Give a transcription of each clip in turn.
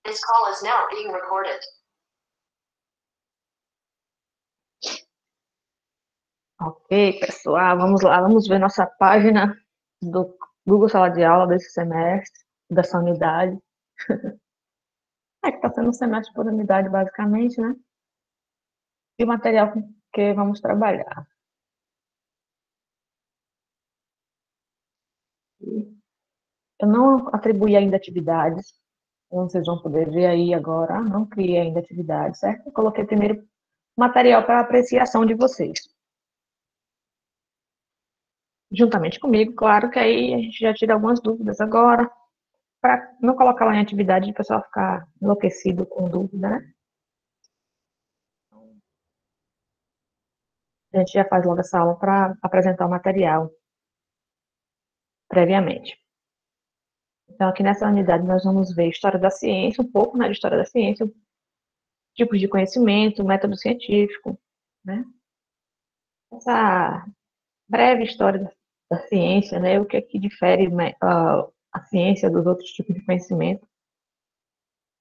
This call is now being recorded. Ok, pessoal, vamos lá, vamos ver nossa página do Google Sala de Aula desse semestre, dessa unidade. É que está sendo um semestre por unidade, basicamente, né? E o material com que vamos trabalhar. Eu não atribuí ainda atividades, como vocês vão poder ver aí agora, não criei ainda atividades, certo? Eu coloquei primeiro material para apreciação de vocês. Juntamente comigo, claro que aí a gente já tira algumas dúvidas agora, para não colocar lá em atividade e o pessoal ficar enlouquecido com dúvida, né? A gente já faz logo essa aula para apresentar o material previamente. Então, aqui nessa unidade, nós vamos ver história da ciência, um pouco, né, de história da ciência, tipos de conhecimento, método científico, né? Essa breve história da ciência, né? O que é que difere a ciência dos outros tipos de conhecimento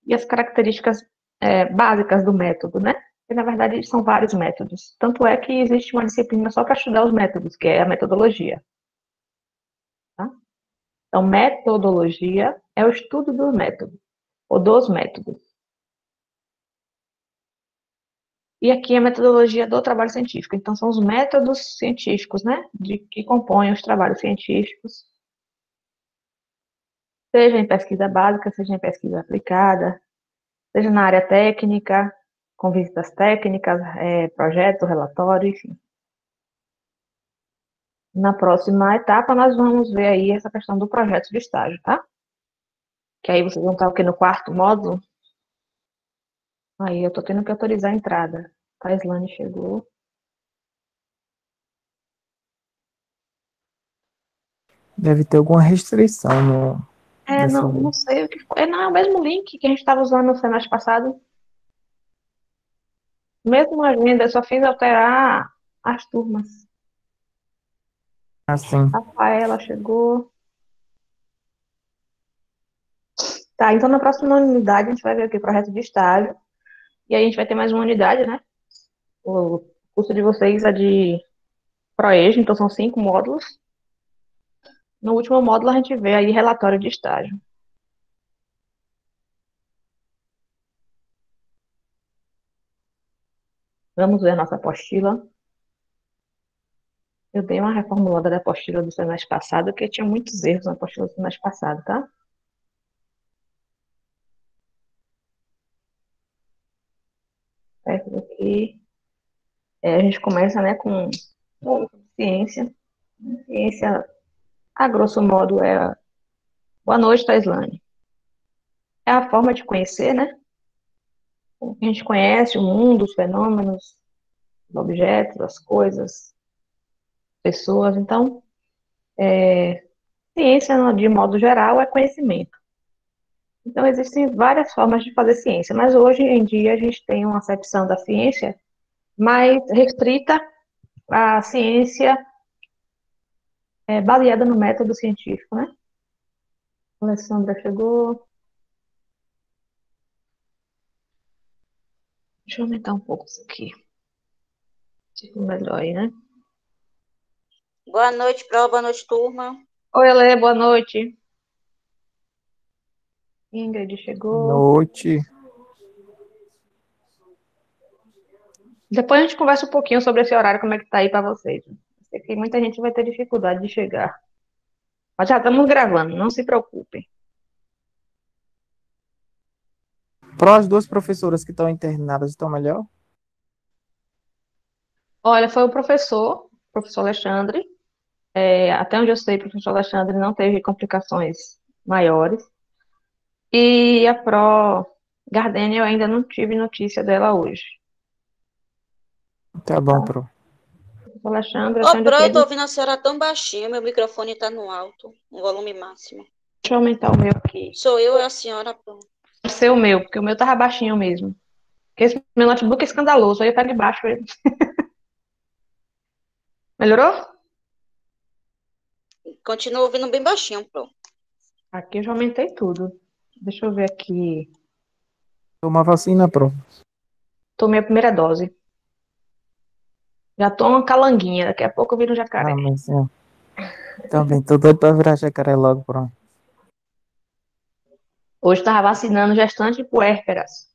e as características básicas do método, né? Que, na verdade, são vários métodos. Tanto é que existe uma disciplina só para estudar os métodos, que é a metodologia. Tá? Então, metodologia é o estudo do método, ou dos métodos. E aqui é a metodologia do trabalho científico. Então, são os métodos científicos, né, que compõem os trabalhos científicos, seja em pesquisa básica, seja em pesquisa aplicada, seja na área técnica, com visitas técnicas, projeto, relatório, enfim. Na próxima etapa, nós vamos ver aí essa questão do projeto de estágio, tá? Que aí vocês vão estar aqui no quarto módulo. Aí eu tô tendo que autorizar a entrada. A Islane chegou. Deve ter alguma restrição nessa Não, não lei. sei o que foi. Não, é o mesmo link que a gente estava usando no semestre passado. Mesmo agenda, eu só fiz alterar as turmas. Assim, Rafaela chegou. Tá, então na próxima unidade a gente vai ver aqui o projeto de estágio. E aí a gente vai ter mais uma unidade, né? O curso de vocês é de ProEjo, então são 5 módulos. No último módulo a gente vê aí relatório de estágio. Vamos ver a nossa apostila. Eu dei uma reformulada da apostila do semestre passado, porque tinha muitos erros na apostila do semestre passado, tá? Certo aqui. A gente começa, né, com ciência. Ciência, a grosso modo, é boa noite, Taislane. É a forma de conhecer, né? A gente conhece o mundo, os fenômenos, os objetos, as coisas, pessoas. Então, ciência, de modo geral, é conhecimento. Então, existem várias formas de fazer ciência, mas hoje em dia a gente tem uma acepção da ciência mais restrita à ciência baseada no método científico, né? A Alessandra chegou. Deixa eu aumentar um pouco isso aqui. Fica melhor aí, né? Boa noite, prova, boa noite, turma. Oi, Alê, boa noite. Ingrid boa chegou. noite. Depois a gente conversa um pouquinho sobre esse horário, como é que tá aí para vocês. Sei que muita gente vai ter dificuldade de chegar. Mas já estamos gravando, não se preocupem. Para as duas professoras que estão internadas, estão melhor? Olha, foi o professor Alexandre. Até onde eu sei, o professor Alexandre não teve complicações maiores. E a Pro Gardênia eu ainda não tive notícia dela hoje. Tá bom, Tá? Pro. O professor Alexandre, até Ô, onde eu Pro, sei, eu tô ouvindo a senhora tão baixinho, meu microfone tá no alto, no volume máximo. deixa eu aumentar o meu aqui. Sou eu e a senhora, Pro. Pode ser o meu, porque o meu tava baixinho mesmo. Porque esse meu notebook é escandaloso, aí eu pego de baixo ele. Melhorou? Continuo ouvindo bem baixinho, Pro. Aqui eu já aumentei tudo. Deixa eu ver aqui. Tomar vacina, prof. Tomei a primeira dose. Já tô uma calanguinha, daqui a pouco eu viro um jacaré. Ah, mas sim. Também tô doido pra virar jacaré logo, pronto. Hoje tava vacinando gestante e puérperas.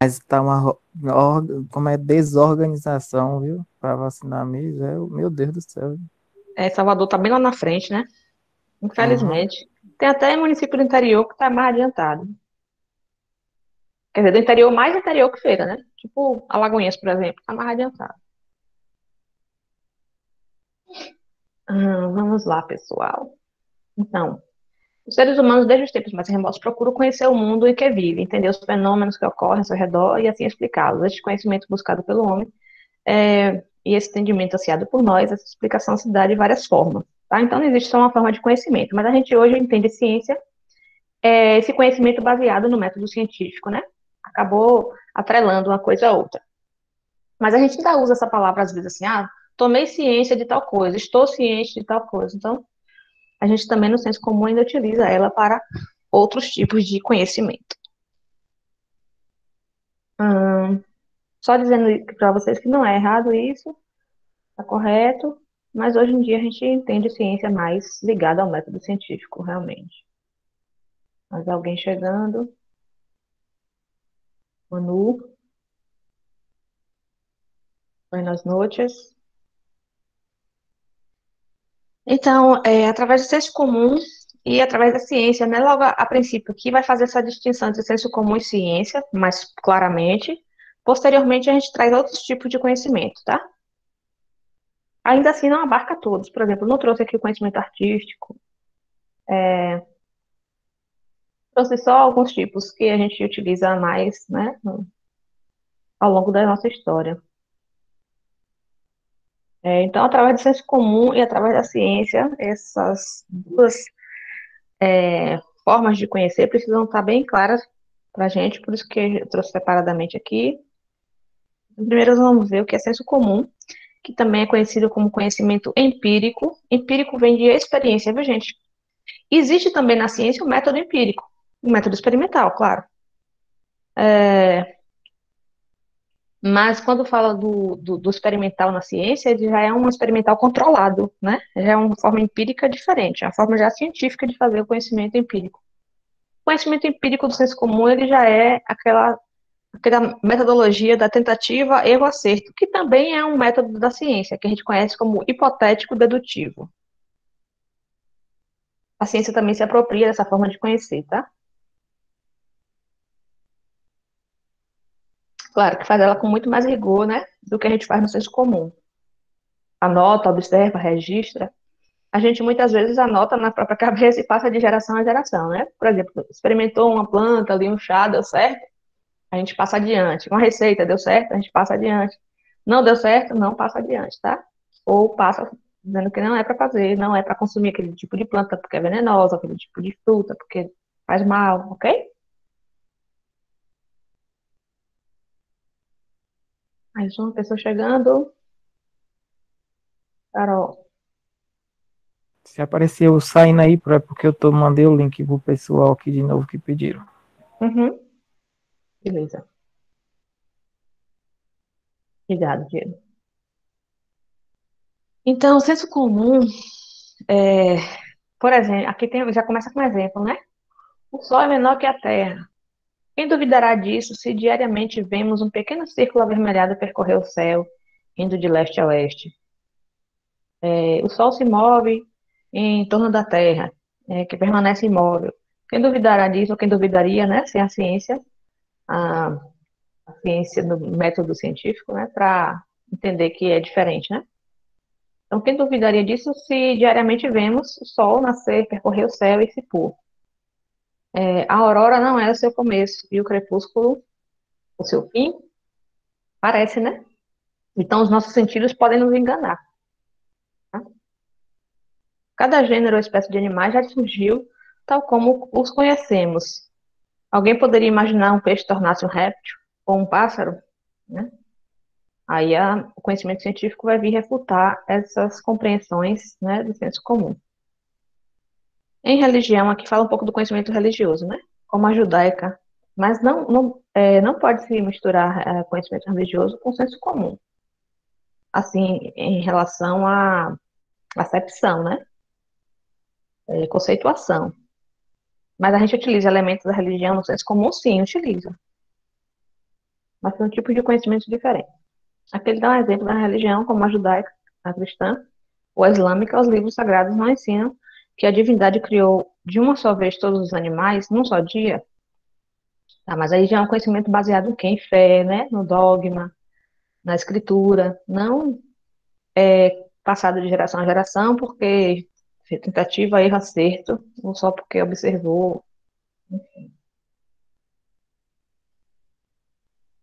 Mas tá como é desorganização, viu? Pra vacinar mesmo, meu Deus do céu. É, Salvador tá bem lá na frente, né? Uhum. Infelizmente. Tem até município do interior que tá mais adiantado. Quer dizer, do interior, mais interior que Feira, né? Tipo, Alagoinhas, por exemplo, tá mais adiantado. Vamos lá, pessoal. Então, os seres humanos, desde os tempos mais remotos, procuram conhecer o mundo em que vive, entender os fenômenos que ocorrem ao seu redor e assim explicá-los. Este conhecimento buscado pelo homem e esse entendimento ansiado por nós, essa explicação se dá de várias formas, tá? Então, não existe só uma forma de conhecimento, mas a gente hoje entende ciência, esse conhecimento baseado no método científico, né? Acabou atrelando uma coisa a outra. Mas a gente ainda usa essa palavra às vezes assim, tomei ciência de tal coisa, estou ciente de tal coisa. Então, a gente também no senso comum ainda utiliza ela para outros tipos de conhecimento. Hum, Só dizendo para vocês que não é errado isso, está correto, mas hoje em dia a gente entende ciência mais ligada ao método científico, realmente. Mas alguém chegando, Manu, buenas noches. Então, através do senso comum e através da ciência, né, logo a princípio, que vai fazer essa distinção entre senso comum e ciência, mais claramente. Posteriormente, a gente traz outros tipos de conhecimento, tá? Ainda assim, não abarca todos. Por exemplo, não trouxe aqui o conhecimento artístico, trouxe só alguns tipos que a gente utiliza mais, né, ao longo da nossa história. Então, através do senso comum e através da ciência, essas duas formas de conhecer precisam estar bem claras para a gente, por isso que eu trouxe separadamente aqui. Primeiro, vamos ver o que é senso comum, que também é conhecido como conhecimento empírico. Empírico vem de experiência, viu, gente? Existe também na ciência o método empírico, o método experimental, claro. Mas quando fala do experimental na ciência, ele já é um experimental controlado, né? Já é uma forma empírica diferente, é uma forma já científica de fazer o conhecimento empírico. O conhecimento empírico do senso comum, ele já é aquela metodologia da tentativa, erro, acerto, que também é um método da ciência, que a gente conhece como hipotético dedutivo. A ciência também se apropria dessa forma de conhecer, tá? Claro que faz ela com muito mais rigor, né, do que a gente faz no senso comum. Anota, observa, registra. A gente muitas vezes anota na própria cabeça e passa de geração a geração, né? Por exemplo, experimentou uma planta ali, um chá, deu certo, a gente passa adiante. Uma receita deu certo, a gente passa adiante. Não deu certo, não passa adiante, tá? Ou passa dizendo que não é para fazer, não é para consumir aquele tipo de planta porque é venenosa, aquele tipo de fruta porque faz mal, ok? Mais uma pessoa chegando. Carol. Se apareceu saindo aí, é porque mandei o link pro pessoal aqui de novo que pediram. Uhum. Beleza. Obrigada, Diego. Então, o senso comum, é, por exemplo, aqui tem, já começa com um exemplo, né? O Sol é menor que a Terra. Quem duvidará disso se diariamente vemos um pequeno círculo avermelhado percorrer o céu, indo de leste a oeste? O Sol se move em torno da Terra, que permanece imóvel. Quem duvidará disso, ou quem duvidaria, né, sem a, a ciência do método científico, né, para entender que é diferente, né? Então, quem duvidaria disso se diariamente vemos o Sol nascer, percorrer o céu e se pôr? A aurora não é o seu começo e o crepúsculo o seu fim? Parece, né? Então, os nossos sentidos podem nos enganar. Tá? Cada gênero ou espécie de animais já surgiu tal como os conhecemos. Alguém poderia imaginar um peixe tornar-se um réptil ou um pássaro? Né? Aí o conhecimento científico vai vir refutar essas compreensões, né, do senso comum. Em religião, aqui fala um pouco do conhecimento religioso, né? como a judaica, mas não pode se misturar conhecimento religioso com senso comum, assim, em relação à acepção, né? Conceituação. Mas a gente utiliza elementos da religião no senso comum, sim, utiliza, mas são tipos de conhecimentos diferentes. Aqui ele dá um exemplo da religião, como a judaica, a cristã, ou a islâmica, os livros sagrados não ensinam que a divindade criou de uma só vez todos os animais, num só dia. Tá, mas aí já é um conhecimento baseado em quê? Em fé, né? No dogma, na escritura, não passado de geração a geração, porque tentativa, erro, acerto, ou só porque observou.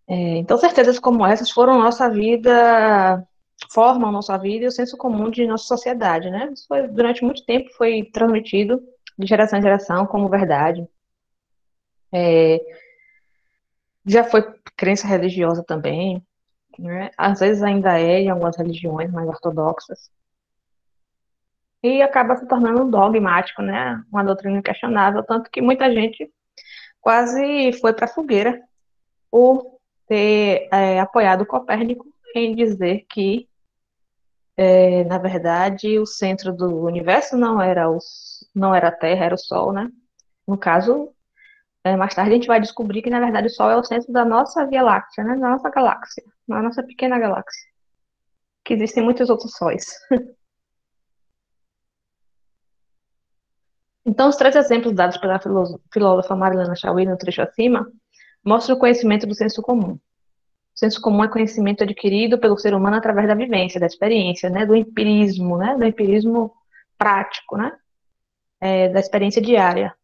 Então, certezas como essas foram nossa vida, formam nossa vida e o senso comum de nossa sociedade, né? Isso foi, durante muito tempo foi transmitido de geração em geração como verdade. É, já foi crença religiosa também, né? Às vezes ainda é em algumas religiões mais ortodoxas. E acaba se tornando um dogmático, né? Uma doutrina questionável, tanto que muita gente quase foi para a fogueira por ter apoiado Copérnico em dizer que, na verdade, o centro do universo não era a Terra, era o Sol, né? No caso, mais tarde a gente vai descobrir que, na verdade, o Sol é o centro da nossa Via Láctea, né? Da nossa galáxia, da nossa pequena galáxia, que existem muitos outros sóis. Então, os três exemplos dados pela filósofa Marilena Chauí no trecho acima mostram o conhecimento do senso comum. O senso comum é conhecimento adquirido pelo ser humano através da vivência, da experiência, né, do empirismo, né, do empirismo prático, né, da experiência diária,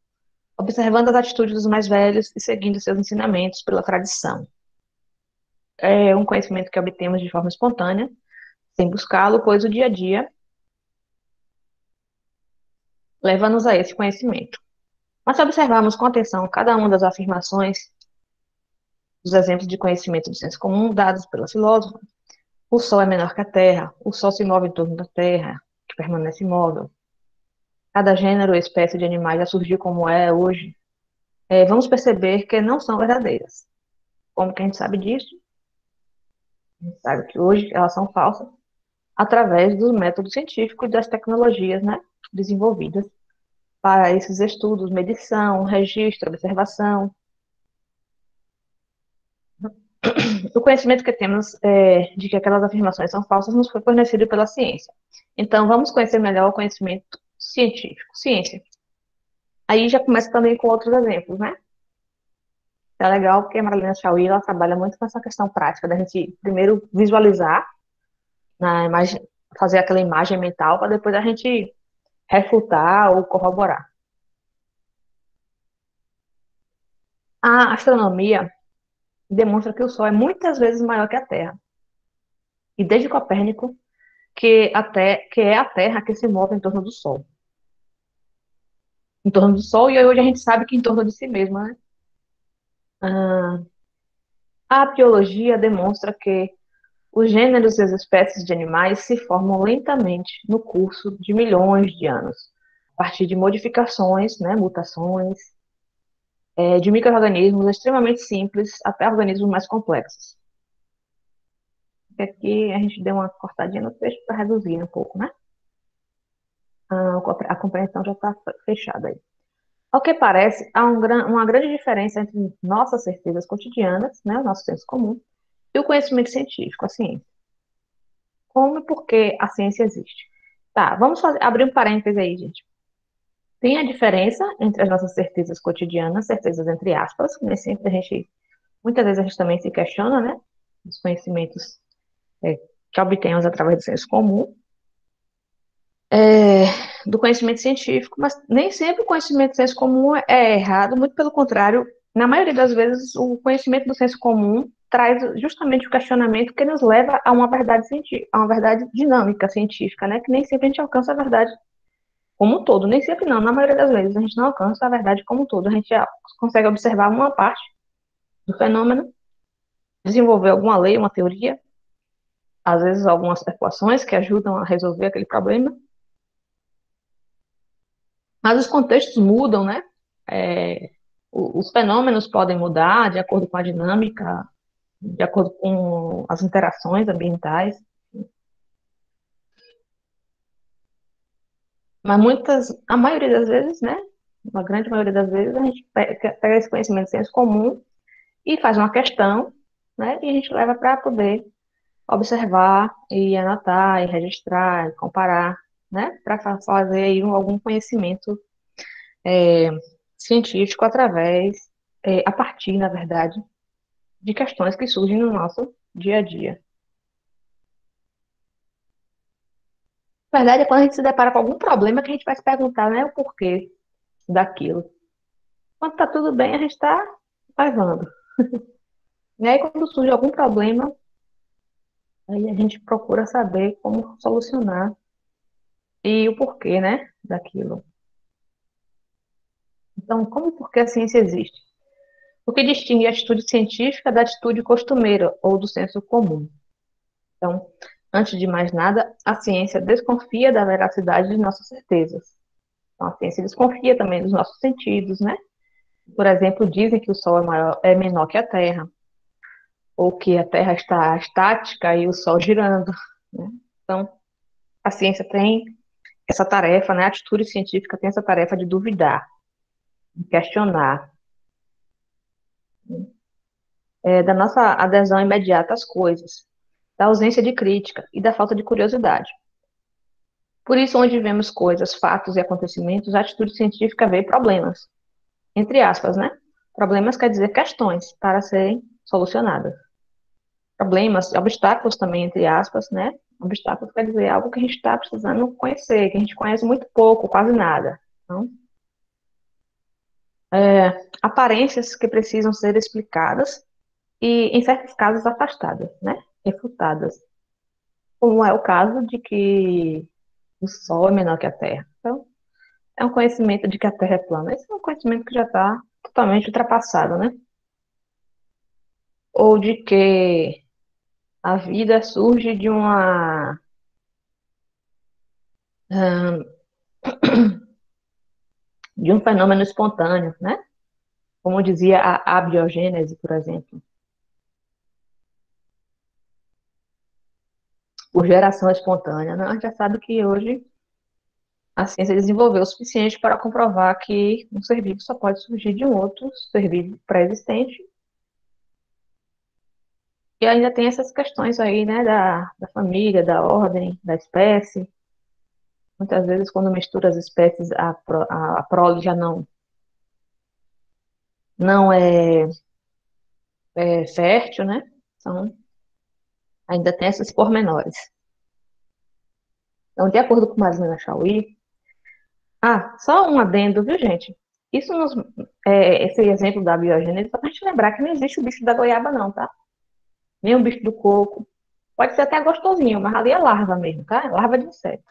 observando as atitudes dos mais velhos e seguindo seus ensinamentos pela tradição. É um conhecimento que obtemos de forma espontânea, sem buscá-lo, pois o dia a dia leva-nos a esse conhecimento. Mas se observarmos com atenção cada uma das afirmações, dos exemplos de conhecimento do senso comum dados pela filósofa, o Sol é menor que a Terra, o Sol se move em torno da Terra, que permanece imóvel. Cada gênero ou espécie de animais já surgiu como é hoje. Vamos perceber que não são verdadeiras. Como que a gente sabe disso? A gente sabe que hoje elas são falsas através do método científico e das tecnologias, né, desenvolvidas para esses estudos, medição, registro, observação. O conhecimento que temos de que aquelas afirmações são falsas nos foi fornecido pela ciência. Então, vamos conhecer melhor o conhecimento científico, ciência. Aí já começa também com outros exemplos, né? É legal porque a Marilena Chauí, ela trabalha muito com essa questão prática, da gente primeiro visualizar na imagem, fazer aquela imagem mental, para depois a gente refutar ou corroborar. A astronomia demonstra que o Sol é muitas vezes maior que a Terra. E desde Copérnico, que é a Terra que se move em torno do Sol. Em torno do Sol, e hoje a gente sabe que em torno de si mesma, né? Ah, a biologia demonstra que os gêneros e as espécies de animais se formam lentamente no curso de milhões de anos, a partir de modificações, né, mutações, de micro-organismos extremamente simples até organismos mais complexos. Aqui a gente deu uma cortadinha no texto para reduzir um pouco, né? A compreensão já está fechada aí. Ao que parece, há uma grande diferença entre nossas certezas cotidianas, né, o nosso senso comum, e o conhecimento científico, a ciência. Como e por que a ciência existe? Tá, abrir um parêntese aí, gente. Tem a diferença entre as nossas certezas cotidianas, certezas entre aspas, que nem sempre muitas vezes a gente também se questiona, né? Os conhecimentos que obtemos através do senso comum, do conhecimento científico, mas nem sempre o conhecimento do senso comum é errado, muito pelo contrário, na maioria das vezes o conhecimento do senso comum traz justamente o questionamento que nos leva a uma verdade científica, a uma verdade dinâmica científica, né? Que nem sempre a gente alcança a verdade como um todo, nem sempre não, na maioria das vezes a gente não alcança a verdade como um todo, a gente já consegue observar uma parte do fenômeno, desenvolver alguma lei, uma teoria, às vezes algumas equações que ajudam a resolver aquele problema, mas os contextos mudam, né? Os fenômenos podem mudar de acordo com a dinâmica, de acordo com as interações ambientais, mas a maioria das vezes, né? Uma grande maioria das vezes, a gente pega esse conhecimento de senso comum e faz uma questão, né? E a gente leva para poder observar e anotar e registrar e comparar, né? Para fazer aí algum conhecimento é, científico a partir, na verdade, de questões que surgem no nosso dia a dia. Na verdade, é quando a gente se depara com algum problema que a gente vai se perguntar, né, o porquê daquilo. Quando está tudo bem, a gente está levando. E aí, quando surge algum problema, aí a gente procura saber como solucionar e o porquê, né, daquilo. Então, como e por que a ciência existe? O que distingue a atitude científica da atitude costumeira ou do senso comum? Então, antes de mais nada, a ciência desconfia da veracidade de nossas certezas. Então, a ciência desconfia também dos nossos sentidos, né? Por exemplo, dizem que o Sol é menor que a Terra, ou que a Terra está estática e o Sol girando, né? Então, a ciência tem essa tarefa, né? A atitude científica tem essa tarefa de duvidar, de questionar, da nossa adesão imediata às coisas, da ausência de crítica e da falta de curiosidade. Por isso, onde vemos coisas, fatos e acontecimentos, a atitude científica vê problemas, entre aspas, né? Problemas quer dizer questões para serem solucionadas. Problemas, obstáculos também, entre aspas, né? Obstáculos quer dizer algo que a gente está precisando conhecer, que a gente conhece muito pouco, quase nada. Então, aparências que precisam ser explicadas e, em certos casos, afastadas, né? Refutadas. Como é o caso de que o Sol é menor que a Terra. Então, é um conhecimento de que a Terra é plana. Esse é um conhecimento que já está totalmente ultrapassado, né? Ou de que a vida surge de um fenômeno espontâneo, né? Como dizia a abiogênese, por exemplo, por geração espontânea. Não, a gente já sabe que hoje a ciência desenvolveu o suficiente para comprovar que um ser vivo só pode surgir de um outro ser vivo pré-existente. E ainda tem essas questões aí, né, da família, da ordem, da espécie. Muitas vezes, quando mistura as espécies, a prole já não é fértil, né? Então, ainda tem esses pormenores. Então, de acordo com Marina Chauí, só um adendo, viu, gente? Isso esse exemplo da biogênese, só pra gente lembrar que não existe o bicho da goiaba, não, tá? Nem o bicho do coco. Pode ser até gostosinho, mas ali é larva mesmo, tá? É larva de inseto.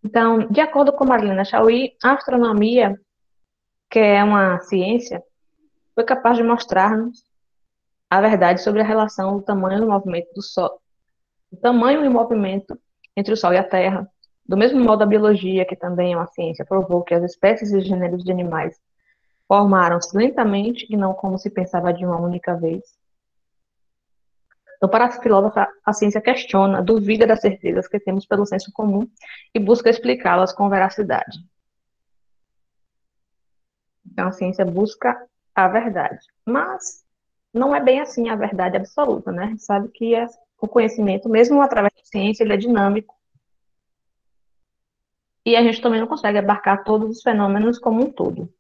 Então, de acordo com Marina Chauí, a astronomia, que é uma ciência, foi capaz de mostrar-nos a verdade sobre a relação do tamanho do movimento do Sol, o tamanho e o movimento entre o Sol e a Terra. Do mesmo modo, a biologia, que também é uma ciência, provou que as espécies e gêneros de animais formaram-se lentamente e não como se pensava de uma única vez. Então, para a filósofa, a ciência questiona, duvida das certezas que temos pelo senso comum e busca explicá-las com veracidade. Então, a ciência busca a verdade. Mas não é bem assim a verdade absoluta, né? A gente sabe que o conhecimento, mesmo através da ciência, ele é dinâmico. E a gente também não consegue abarcar todos os fenômenos como um todo.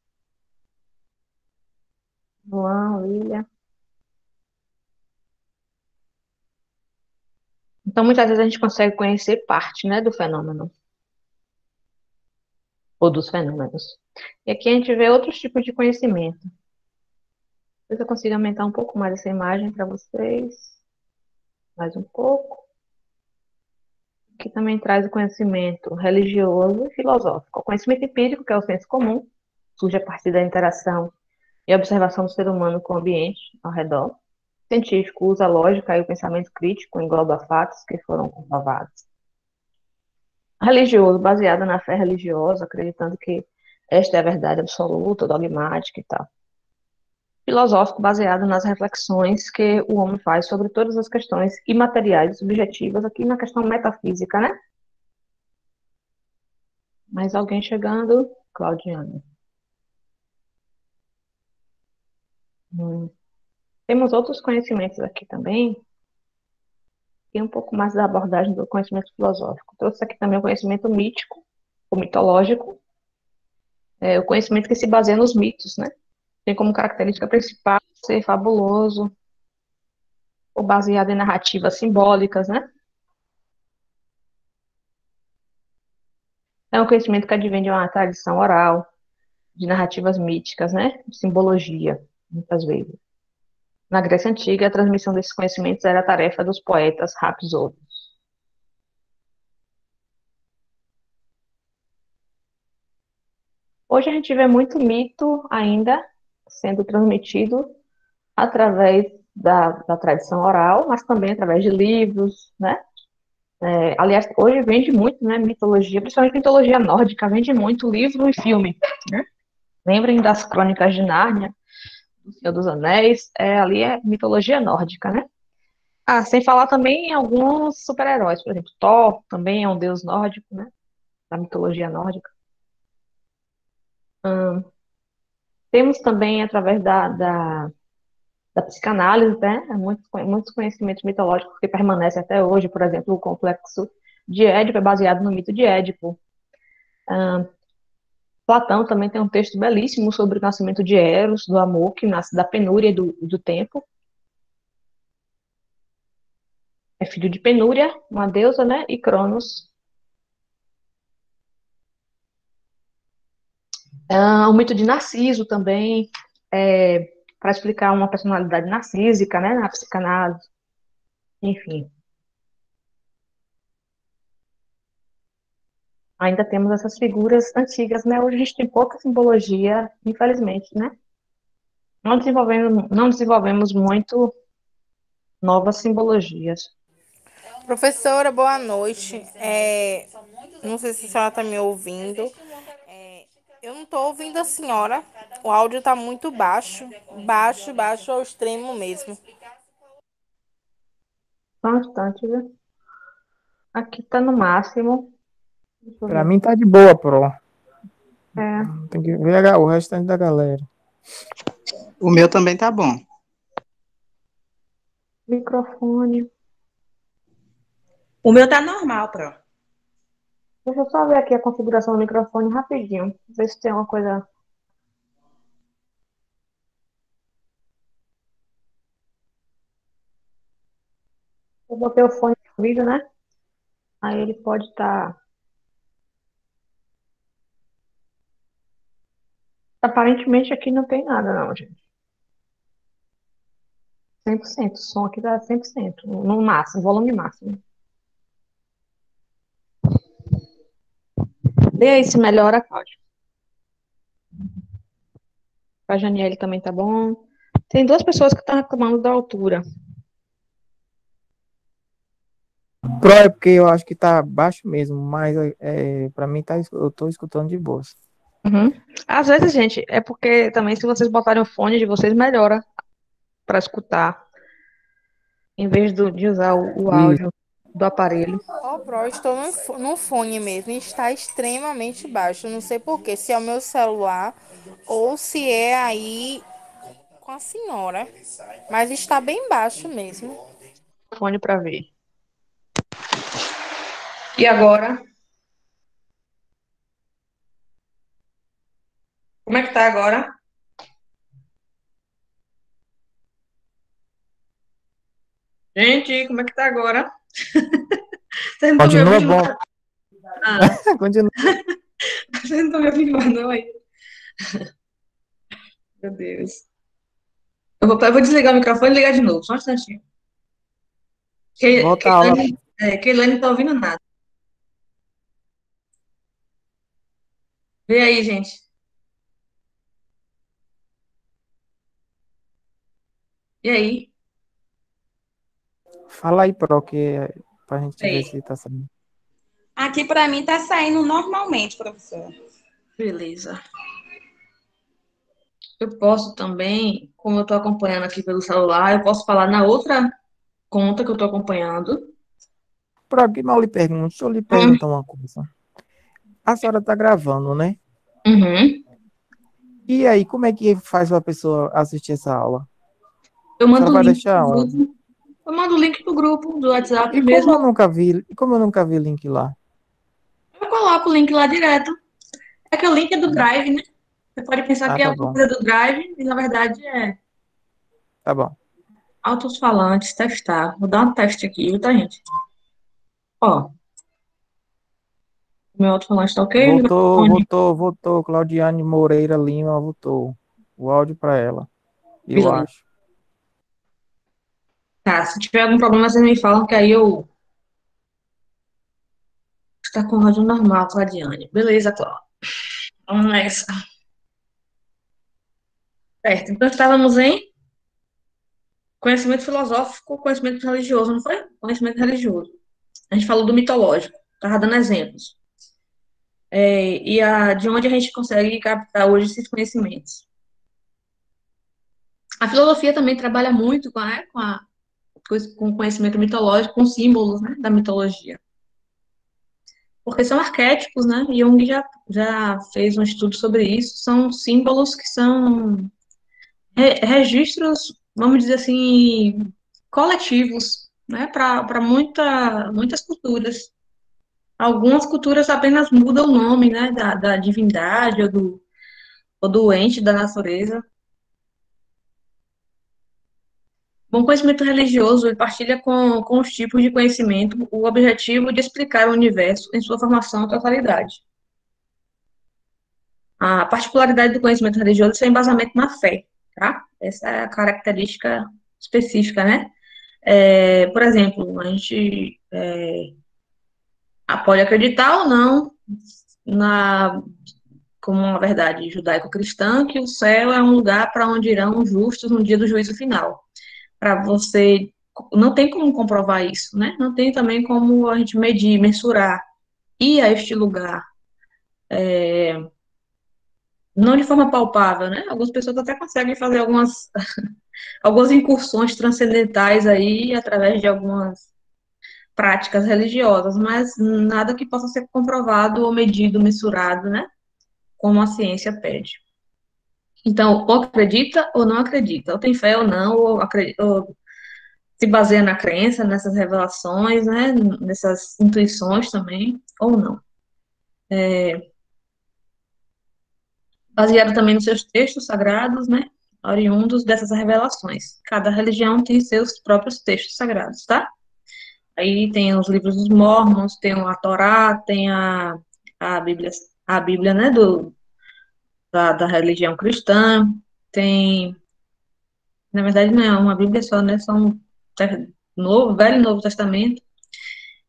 João, William. Então, muitas vezes a gente consegue conhecer parte, né, do fenômeno, ou dos fenômenos. E aqui a gente vê outros tipos de conhecimento. Talvez eu consiga aumentar um pouco mais essa imagem para vocês. Mais um pouco. Que também traz o conhecimento religioso e filosófico. O conhecimento empírico, que é o senso comum, surge a partir da interação e observação do ser humano com o ambiente ao redor. O científico usa a lógica e o pensamento crítico, engloba fatos que foram comprovados. Religioso, baseado na fé religiosa, acreditando que esta é a verdade absoluta, dogmática e tal. Filosófico baseado nas reflexões que o homem faz sobre todas as questões imateriais, subjetivas, aqui na questão metafísica, né? Mais alguém chegando? Claudiana. Hum. Temos outros conhecimentos aqui também, e um pouco mais da abordagem do conhecimento filosófico. Trouxe aqui também o conhecimento mítico, ou mitológico, o conhecimento que se baseia nos mitos, né? Tem como característica principal ser fabuloso, ou baseado em narrativas simbólicas, né? É um conhecimento que advém de uma tradição oral, de narrativas míticas, né? De simbologia, muitas vezes. Na Grécia Antiga, a transmissão desses conhecimentos era a tarefa dos poetas rapsódios. Hoje a gente vê muito mito ainda sendo transmitido através da tradição oral, mas também através de livros, né? Aliás, hoje vende muito, né, mitologia, principalmente mitologia nórdica, vende muito livro e filme, né? Lembrem das Crônicas de Nárnia, do Senhor dos Anéis, ali é mitologia nórdica, né? Ah, sem falar também em alguns super-heróis, por exemplo, Thor também é um deus nórdico, né? Da mitologia nórdica. Temos também, através da psicanálise, né? Muitos conhecimentos mitológicos que permanecem até hoje, por exemplo, o complexo de Édipo é baseado no mito de Édipo. Platão também tem um texto belíssimo sobre o nascimento de Eros, do amor, que nasce da penúria e do tempo. É filho de Penúria, uma deusa, né? E Cronos. O mito de Narciso também, para explicar uma personalidade narcísica, né? Na psicanálise, enfim. Ainda temos essas figuras antigas, né? Hoje a gente tem pouca simbologia, infelizmente, né? Não desenvolvemos muito novas simbologias. Professora, boa noite. Não sei se a senhora está me ouvindo. Eu não estou ouvindo a senhora. O áudio está muito baixo. Baixo, baixo ao extremo mesmo. Só um instante, viu? Aqui tá no máximo. Deixa eu Pra ver. mim tá de boa, pro. É, Tem que ver o restante da galera. O meu também tá bom. microfone. O meu tá normal, Pro. Deixa eu só ver aqui a configuração do microfone rapidinho. Ver se tem uma coisa. Eu botei o fone no ouvido, né? Aí ele pode estar. Aparentemente aqui não tem nada, não, gente. 100%. O som aqui tá 100%. No máximo, volume máximo. Vê aí se melhora, Cláudio. A Janiele também tá bom. Tem duas pessoas que estão reclamando da altura. Pro é porque eu acho que tá baixo mesmo, mas pra mim eu tô escutando de boa. Uhum. Às vezes, gente, é porque também se vocês botarem o fone de vocês, melhora para escutar, em vez de usar o Isso. áudio do aparelho. Pro, estou no fone mesmo e está extremamente baixo. Não sei por quê, se é o meu celular ou se é aí com a senhora. Mas está bem baixo mesmo. Fone para ver. E agora? Como é que tá agora? Gente, como é que tá agora? Vocês não estão me Continua ouvindo bom. mais? Ah, Continua. vocês não estão me ouvindo mais, não, aí. Meu Deus. Eu vou desligar o microfone e ligar de novo, só um instantinho. Volta a aula. Keilane não tá ouvindo nada. Vê aí, gente. E aí? Fala aí, Pro, pra gente ver Aí. se tá sabendo. Aqui para mim tá saindo normalmente, professor. Beleza. Eu posso também, como eu estou acompanhando aqui pelo celular, eu posso falar na outra conta que eu estou acompanhando. Por aqui mal lhe pergunto, deixa eu lhe Hum, perguntar uma coisa. A senhora tá gravando, né? Uhum. E aí, como é que faz pra pessoa assistir essa aula? Eu A senhora mando o vai link deixar pro onde? grupo. Eu mando o link pro grupo do WhatsApp E como eu mesmo. nunca vi, como eu nunca vi link lá? Eu coloco o link lá direto. É que o link é do Drive, né? Você pode pensar Ah, que é tá uma bom, coisa do Drive, e na verdade é tá bom. altos-falantes, testar. Vou dar um teste aqui, viu, tá, gente? Ó, meu alto-falante tá ok? Meu microfone, Voltou. Claudiane Moreira Lima voltou. O áudio para ela, eu beleza. acho. Tá, se tiver algum problema, vocês me falam que aí eu... Está com o áudio normal, Claudiane. Beleza, Cláudia. Vamos nessa. Certo, então estávamos em conhecimento filosófico, conhecimento religioso, não foi? Conhecimento religioso. A gente falou do mitológico, estava dando exemplos. De onde a gente consegue captar hoje esses conhecimentos. A filosofia também trabalha muito com o conhecimento mitológico, com símbolos, né, da mitologia. Porque são arquétipos, né? Jung já fez um estudo sobre isso. São símbolos que são registros, vamos dizer assim, coletivos, né, para muitas culturas. Algumas culturas apenas mudam o nome, né, da divindade ou do ente da natureza. Bom conhecimento religioso, ele partilha com os tipos de conhecimento o objetivo de explicar o universo em sua formação e totalidade. A particularidade do conhecimento religioso é seu embasamento na fé, tá? Essa é a característica específica, né? Por exemplo, a gente pode acreditar ou não na, como uma verdade judaico-cristã, que o céu é um lugar para onde irão os justos no dia do juízo final. Para você, não tem como comprovar isso, né? Não tem também como a gente medir, mensurar, ir a este lugar, não de forma palpável, né? Algumas pessoas até conseguem fazer algumas incursões transcendentais aí através de algumas práticas religiosas, mas nada que possa ser comprovado ou medido, mensurado, né? Como a ciência pede. Então, ou acredita ou não acredita, ou tem fé ou não, ou se baseia na crença, nessas revelações, né? Nessas intuições também, ou não. Baseado também nos seus textos sagrados, né? Oriundos dessas revelações. Cada religião tem seus próprios textos sagrados, tá? Aí tem os livros dos Mormons, tem a Torá, tem a Bíblia, a Bíblia, né, da religião cristã, tem, na verdade não é uma Bíblia só, né, são Velho e Novo Testamento,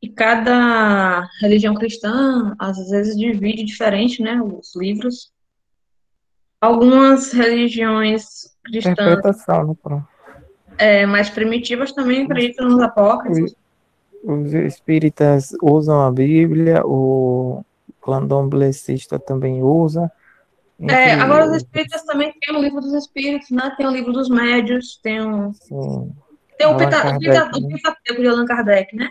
e cada religião cristã, às vezes, divide diferente, né, os livros. Algumas religiões cristãs Interpretação, né, pronto. mais primitivas também Os, acreditam nos os, apócrifos. os espíritas usam a Bíblia, o candomblessista também usa, entre Agora, os outros. espíritas também tem o livro dos espíritos, né? Tem o livro dos médios, Sim, tem Allan Kardec, O né? Pentateuco de Allan Kardec, né?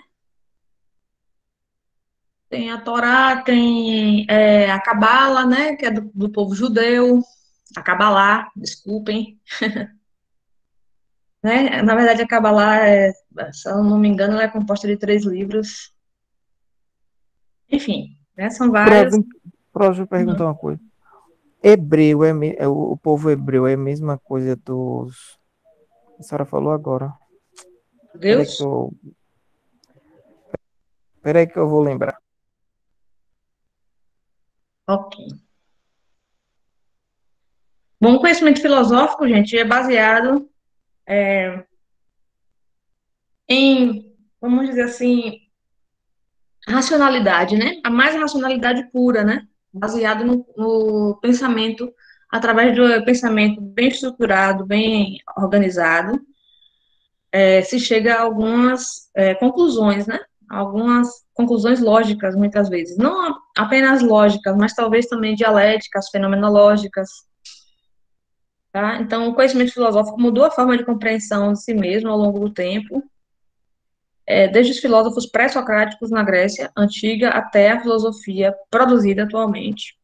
Tem a Torá, tem a Cabala, né? Que é do povo judeu. A Cabalá, desculpem, né? Na verdade, a Cabalá, se eu não me engano, ela é composta de 3 livros. Enfim, né? São vários. Deixa eu perguntar uma coisa. Hebreu o povo hebreu é a mesma coisa dos. A senhora falou agora. Peraí que Deus? eu, peraí que eu vou lembrar. Ok. Bom conhecimento filosófico, gente, é baseado em, vamos dizer assim, racionalidade, né? A mais racionalidade pura, né? Baseado no pensamento, através do pensamento bem estruturado, bem organizado, se chega a algumas conclusões, né? algumas conclusões lógicas, muitas vezes. Não apenas lógicas, mas talvez também dialéticas, fenomenológicas, tá? Então, o conhecimento filosófico mudou a forma de compreensão de si mesmo ao longo do tempo, desde os filósofos pré-socráticos na Grécia antiga até a filosofia produzida atualmente.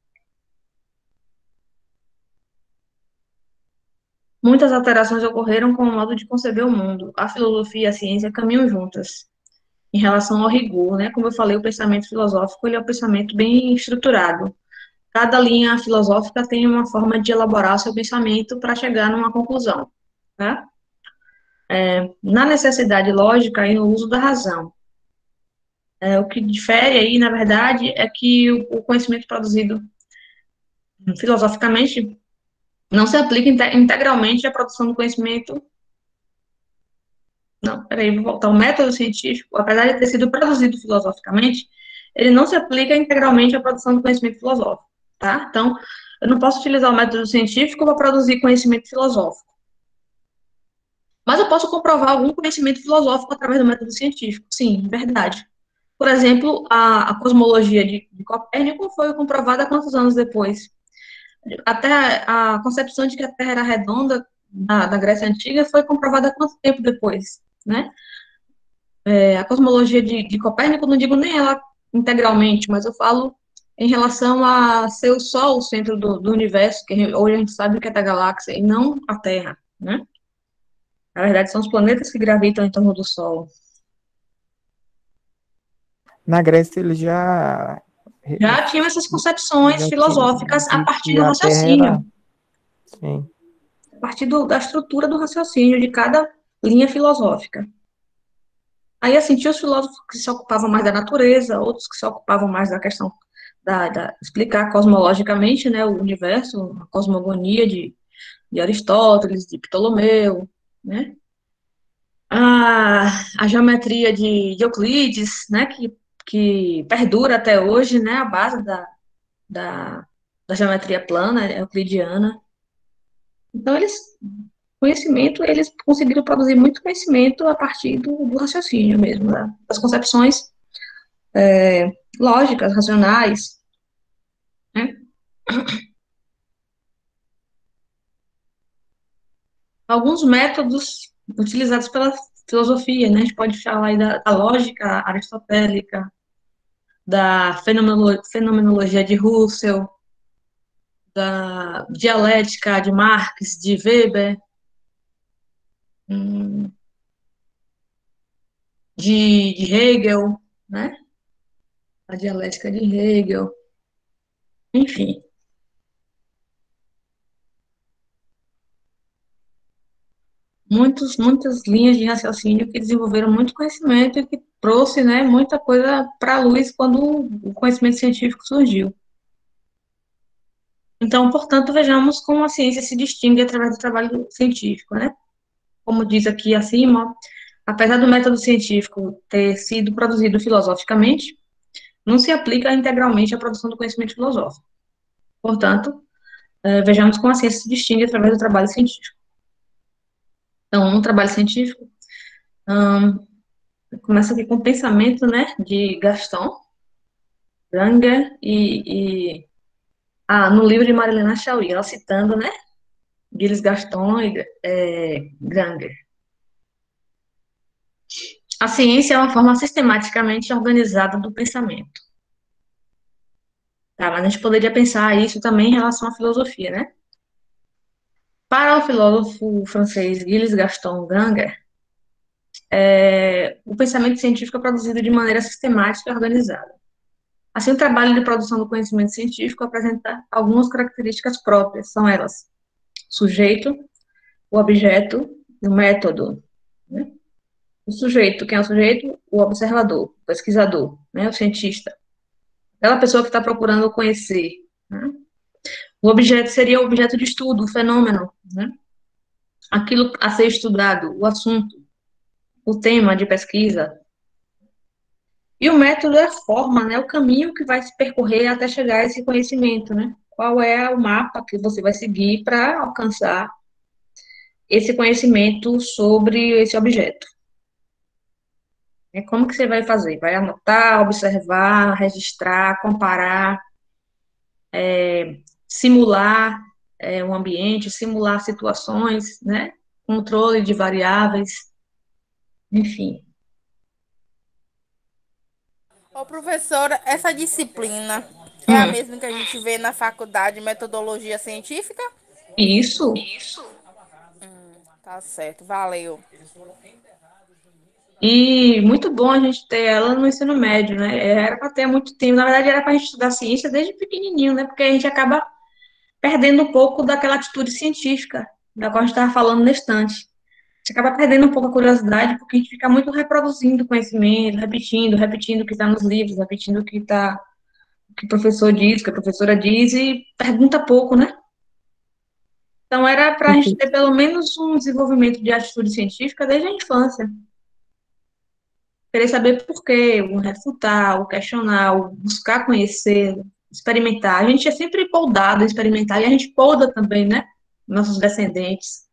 Muitas alterações ocorreram com o modo de conceber o mundo. A filosofia e a ciência caminham juntas em relação ao rigor, né? Como eu falei, o pensamento filosófico ele é um pensamento bem estruturado. Cada linha filosófica tem uma forma de elaborar seu pensamento para chegar numa conclusão, tá? Na necessidade lógica e no uso da razão. O que difere aí, na verdade, é que o conhecimento produzido filosoficamente não se aplica integralmente à produção do conhecimento. Não, peraí, vou voltar. O método científico, apesar de ter sido produzido filosoficamente, ele não se aplica integralmente à produção do conhecimento filosófico, tá? Então, eu não posso utilizar o método científico para produzir conhecimento filosófico. Mas eu posso comprovar algum conhecimento filosófico através do método científico. Sim, verdade. Por exemplo, a cosmologia de Copérnico foi comprovada quantos anos depois? Até a concepção de que a Terra era redonda da Grécia Antiga foi comprovada quanto tempo depois, né? A cosmologia de Copérnico, não digo nem ela integralmente, mas eu falo em relação a ser o Sol o centro do universo, que hoje a gente sabe que é da galáxia, e não a Terra, né? Na verdade, são os planetas que gravitam em torno do Sol. Na Grécia eles já Já tinham essas concepções filosóficas a partir do a Terra era. raciocínio, Sim. a partir da estrutura do raciocínio de cada linha filosófica. Aí, assim, tinha os filósofos que se ocupavam mais da natureza, outros que se ocupavam mais da questão explicar cosmologicamente, né, o universo, a cosmogonia de Aristóteles, de Ptolomeu, né? A geometria de Euclides, né, que perdura até hoje, né, a base da, da geometria plana euclidiana. Então, eles conseguiram produzir muito conhecimento a partir do raciocínio mesmo, né, das concepções lógicas, racionais, né? Alguns métodos utilizados pela filosofia, né? A gente pode falar aí da lógica aristotélica, da fenomenologia de Russell, da dialética de Marx, de Weber, de Hegel, né? A dialética de Hegel, enfim. Muitas linhas de raciocínio que desenvolveram muito conhecimento e que trouxe, né, muita coisa para a luz quando o conhecimento científico surgiu. Então, portanto, vejamos como a ciência se distingue através do trabalho científico, né? Como diz aqui acima, apesar do método científico ter sido produzido filosoficamente, não se aplica integralmente à produção do conhecimento filosófico. Portanto, vejamos como a ciência se distingue através do trabalho científico. Então, um trabalho científico começa aqui com o pensamento, né, de Gaston Granger no livro de Marilena Chauí, ela citando, né, Gilles Gaston e Granger. A ciência é uma forma sistematicamente organizada do pensamento. Tá, mas a gente poderia pensar isso também em relação à filosofia, né? Para o filósofo francês Gilles Gaston Granger, o pensamento científico é produzido de maneira sistemática e organizada. Assim, o trabalho de produção do conhecimento científico apresenta algumas características próprias, são elas: sujeito, o objeto e o método, né? O sujeito, quem é o sujeito? O observador, o pesquisador, né? O cientista. Aquela pessoa que está procurando conhecer, né? O objeto seria o objeto de estudo, o fenômeno, né? Aquilo a ser estudado, o assunto, o tema de pesquisa. E o método é a forma, né? O caminho que vai se percorrer até chegar a esse conhecimento, né? Qual é o mapa que você vai seguir para alcançar esse conhecimento sobre esse objeto. É como que você vai fazer? Vai anotar, observar, registrar, comparar, simular um ambiente, simular situações, né? Controle de variáveis, enfim. Ô, professora, essa disciplina é a Hum, mesma que a gente vê na faculdade de metodologia científica? isso. Tá certo, valeu. E muito bom a gente ter ela no ensino médio, né? Era para ter há muito tempo. Na verdade, era para a gente estudar ciência desde pequenininho, né? Porque a gente acaba perdendo um pouco daquela atitude científica, da qual a gente estava falando na estante. A gente acaba perdendo um pouco a curiosidade, porque a gente fica muito reproduzindo conhecimento, repetindo, repetindo o que está nos livros, repetindo o que tá, o que o professor diz, o que a professora diz, e pergunta pouco, né? Então, era para a gente ter pelo menos um desenvolvimento de atitude científica desde a infância. Querer saber por quê, o refutar, o questionar, o buscar conhecer, experimentar. A gente é sempre poldado a experimentar, e a gente polda também, né? Nossos descendentes.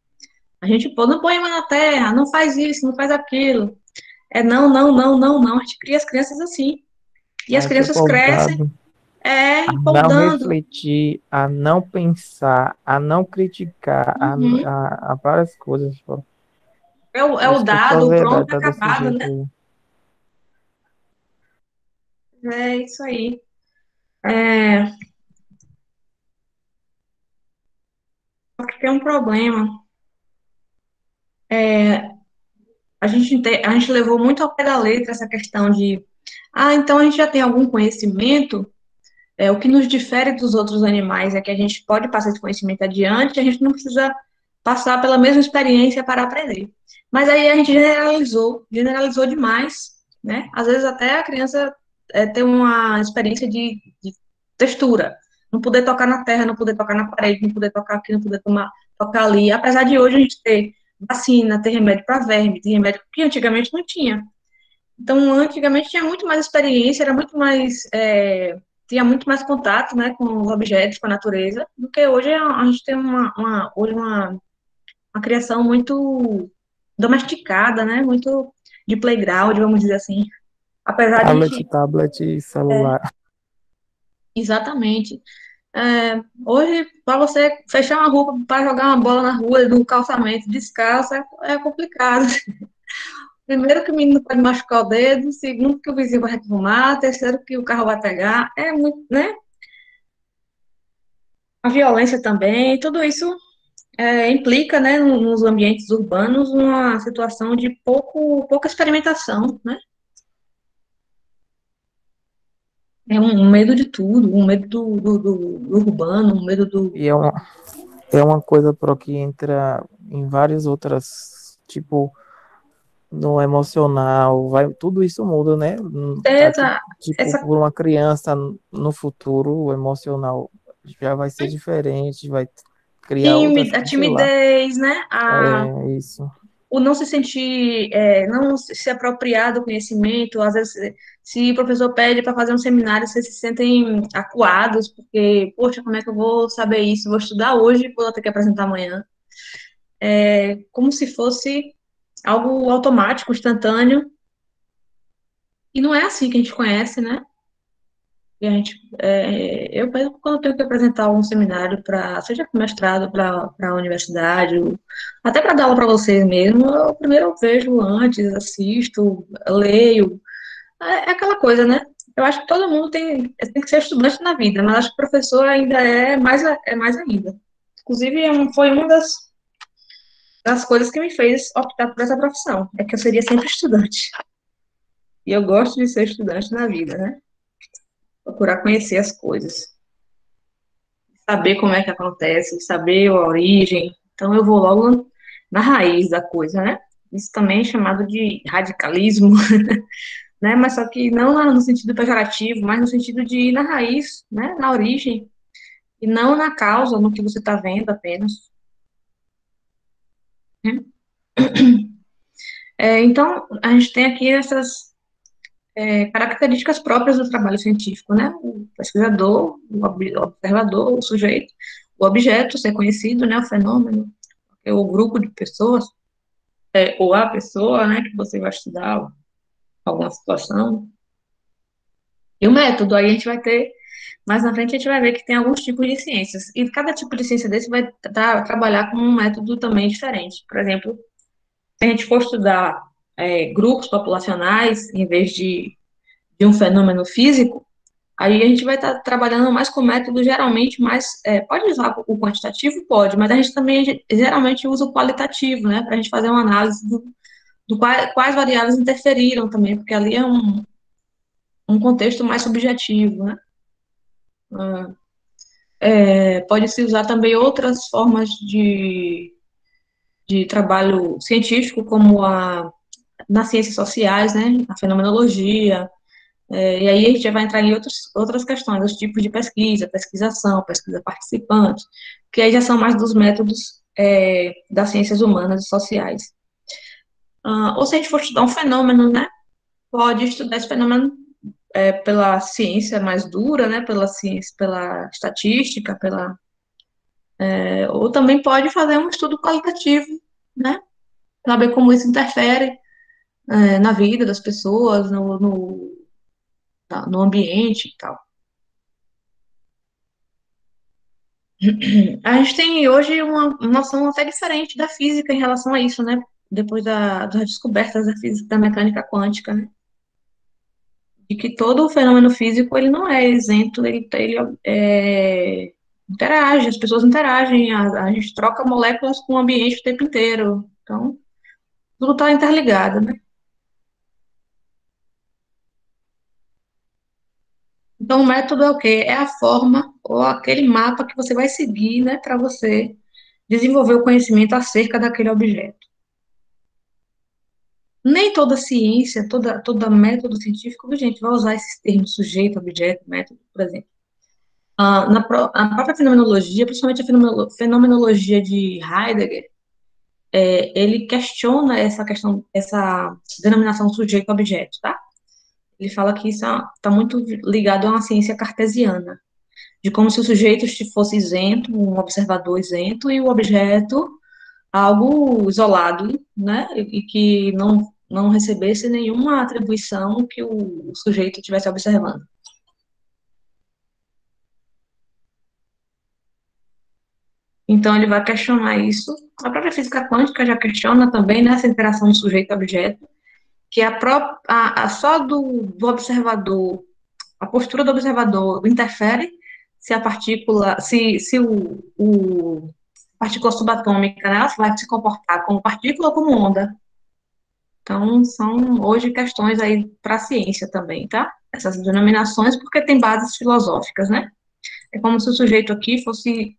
A gente pô, não põe mão na terra, não faz isso, não faz aquilo. É não, não, não, não, não. A gente cria as crianças assim. E A as gente é crianças crescem, pautado a não empoldando. refletir, a não pensar, a não criticar, Uhum. a várias coisas, pô. É o Isso que é só dado, o pronto, verdade, tá desse acabado, jeito né? aí. É isso aí. É, só que tem um problema. A gente levou muito ao pé da letra essa questão de, então a gente já tem algum conhecimento. O que nos difere dos outros animais é que a gente pode passar esse conhecimento adiante, a gente não precisa passar pela mesma experiência para aprender. Mas aí a gente generalizou demais, né? Às vezes até a criança tem uma experiência de textura, não poder tocar na terra, não poder tocar na parede, não poder tocar aqui, não poder tocar ali. Apesar de hoje a gente ter vacina, ter remédio para verme, ter remédio que antigamente não tinha. Então, antigamente tinha muito mais experiência, era muito mais, tinha muito mais contato, né, com os objetos, com a natureza, do que hoje a gente tem hoje uma criação muito domesticada, né, muito de playground, vamos dizer assim. Apesar de a Tablet, gente, tablet e celular. exatamente. Hoje, para você fechar uma roupa para jogar uma bola na rua, no calçamento, descalço, é complicado. Primeiro que o menino pode machucar o dedo, segundo que o vizinho vai reclamar, terceiro que o carro vai pegar, é muito, né? A violência também, tudo isso implica, né, nos ambientes urbanos, uma situação de pouca experimentação, né? É um medo de tudo, um medo do urbano, um medo do... E é uma coisa pro que entra em várias outras, tipo, no emocional, vai, tudo isso muda, né? Aqui, Essa, tipo, essa por uma criança no futuro, o emocional já vai ser diferente, vai criar outras a coisas, sei lá. timidez, né? É isso. O não se sentir, não se apropriar do conhecimento, às vezes, se o professor pede para fazer um seminário, vocês se sentem acuados, porque, poxa, como é que eu vou saber isso? Vou estudar hoje, vou ter que apresentar amanhã. Como se fosse algo automático, instantâneo, e não é assim que a gente conhece, né? E a gente, eu mesmo, quando eu tenho que apresentar um seminário para, seja para mestrado, para a universidade, até para dar aula para vocês mesmo, eu primeiro vejo antes, assisto, leio, é aquela coisa, né? Eu acho que todo mundo tem que ser estudante na vida, mas acho que professor ainda é mais ainda. Inclusive, foi uma das coisas que me fez optar por essa profissão, é que eu seria sempre estudante. E eu gosto de ser estudante na vida, né? Procurar conhecer as coisas, saber como é que acontece, saber a origem. Então, eu vou logo na raiz da coisa, né? Isso também é chamado de radicalismo, né? Mas só que não no sentido pejorativo, mas no sentido de ir na raiz, né? Na origem, e não na causa, no que você está vendo apenas. Né? Então, a gente tem aqui essas características próprias do trabalho científico, né? O pesquisador, o observador, o sujeito, o objeto, ser conhecido, né? O fenômeno, o grupo de pessoas, ou a pessoa, né? Que você vai estudar, alguma situação. E o método, aí a gente vai ter, mais na frente a gente vai ver que tem alguns tipos de ciências. E cada tipo de ciência desse vai trabalhar com um método também diferente. Por exemplo, se a gente for estudar grupos populacionais, em vez de um fenômeno físico, aí a gente vai estar trabalhando mais com método geralmente mais, pode usar o quantitativo? Pode, mas a gente também geralmente usa o qualitativo, né, para a gente fazer uma análise do quais variáveis interferiram também, porque ali é um contexto mais subjetivo, né. Pode-se usar também outras formas de trabalho científico, como nas ciências sociais, né, a fenomenologia, e aí a gente já vai entrar em outras questões, os tipos de pesquisa, pesquisação, pesquisa participante, que aí já são mais dos métodos das ciências humanas e sociais. Ou se a gente for estudar um fenômeno, né, pode estudar esse fenômeno pela ciência mais dura, né, pela ciência, pela estatística, ou também pode fazer um estudo qualitativo, né, saber como isso interfere na vida das pessoas, no ambiente e tal. A gente tem hoje uma noção até diferente da física em relação a isso, né? Depois das descobertas da física da mecânica quântica, né? De que todo fenômeno físico, ele não é isento, ele interage, as pessoas interagem, a gente troca moléculas com o ambiente o tempo inteiro. Então, tudo está interligado, né? Então, o método é o quê? É a forma ou aquele mapa que você vai seguir, né, para você desenvolver o conhecimento acerca daquele objeto. Nem toda ciência, toda método científico, gente, vai usar esses termos sujeito, objeto, método, por exemplo. A própria fenomenologia, principalmente a fenomenologia de Heidegger, ele questiona essa denominação sujeito-objeto, tá? Ele fala que isso está muito ligado a uma ciência cartesiana, de como se o sujeito fosse isento, um observador isento, e o objeto algo isolado, né, e que não recebesse nenhuma atribuição que o sujeito estivesse observando. Então, ele vai questionar isso. A própria física quântica já questiona também, né, essa interação de sujeito-objeto, que só do observador, a postura do observador interfere se a partícula, se o partícula subatômica, né, ela vai se comportar como partícula ou como onda. Então, são hoje questões aí para a ciência também, tá? Essas denominações, porque tem bases filosóficas, né? É como se o sujeito aqui fosse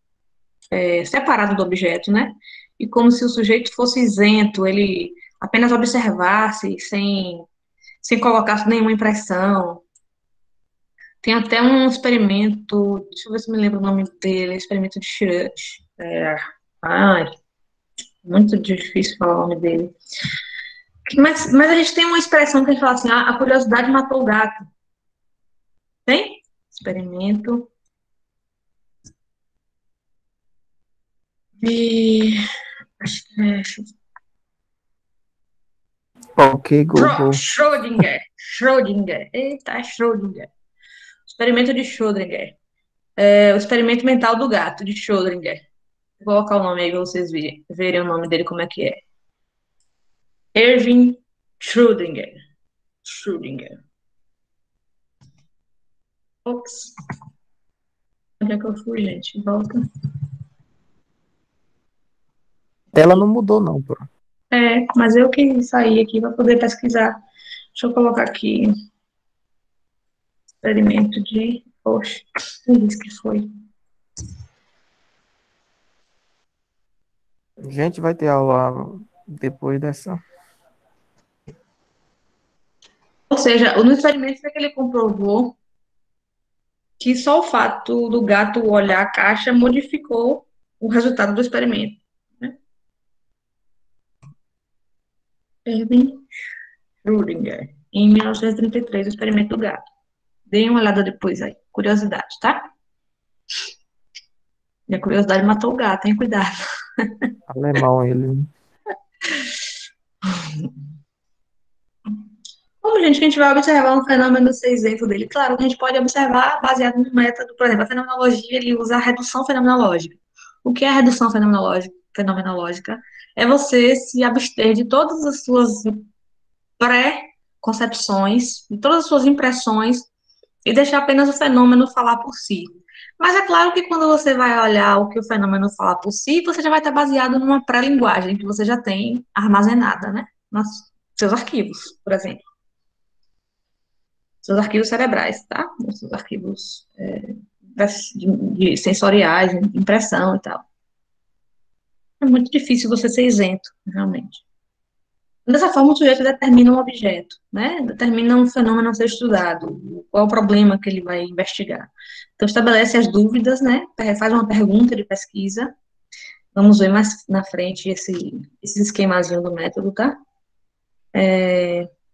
separado do objeto, né? E como se o sujeito fosse isento, ele apenas observasse, sem colocar nenhuma impressão. Tem até um experimento, deixa eu ver se eu me lembro o nome dele, experimento de Schroeder. Muito difícil falar o nome dele. Mas a gente tem uma expressão que a gente fala assim, a curiosidade matou o gato. Tem? Experimento. Acho que é Ok, Google. Schrödinger. Eita, Schrödinger. Experimento de Schrödinger. O experimento mental do gato, de Schrödinger. Vou colocar o nome aí para vocês verem o nome dele como é que é. Erwin Schrödinger. Ops. Onde é que eu fui, gente? Volta. Ela não mudou, não, pô. Mas eu que saí aqui para poder pesquisar. Deixa eu colocar aqui. Experimento de... Poxa, quem disse que foi? Gente, vai ter aula depois dessa. Ou seja, no experimento é que ele comprovou que só o fato do gato olhar a caixa modificou o resultado do experimento. Né? Erwin Schrödinger, em 1933, o experimento do gato. Deem uma olhada depois aí, curiosidade, tá? E a curiosidade matou o gato, hein? Cuidado. Alemão ele. Como, gente, que a gente vai observar um fenômeno ser isento dele? Claro, a gente pode observar baseado no método, por exemplo, a fenomenologia, ele usa a redução fenomenológica. O que é a redução fenomenológica? Fenomenológica é você se abster de todas as suas pré-concepções, de todas as suas impressões, e deixar apenas o fenômeno falar por si. Mas é claro que quando você vai olhar o que o fenômeno fala por si, você já vai estar baseado numa pré-linguagem que você já tem armazenada, né? Nos seus arquivos, por exemplo. Seus arquivos cerebrais, tá? Os seus arquivos de sensoriais, impressão e tal. É muito difícil você ser isento, realmente. Dessa forma, o sujeito determina um objeto, né? Determina um fenômeno a ser estudado, qual é o problema que ele vai investigar. Então, estabelece as dúvidas, né? Faz uma pergunta de pesquisa. Vamos ver mais na frente esse esquemazinho do método, tá?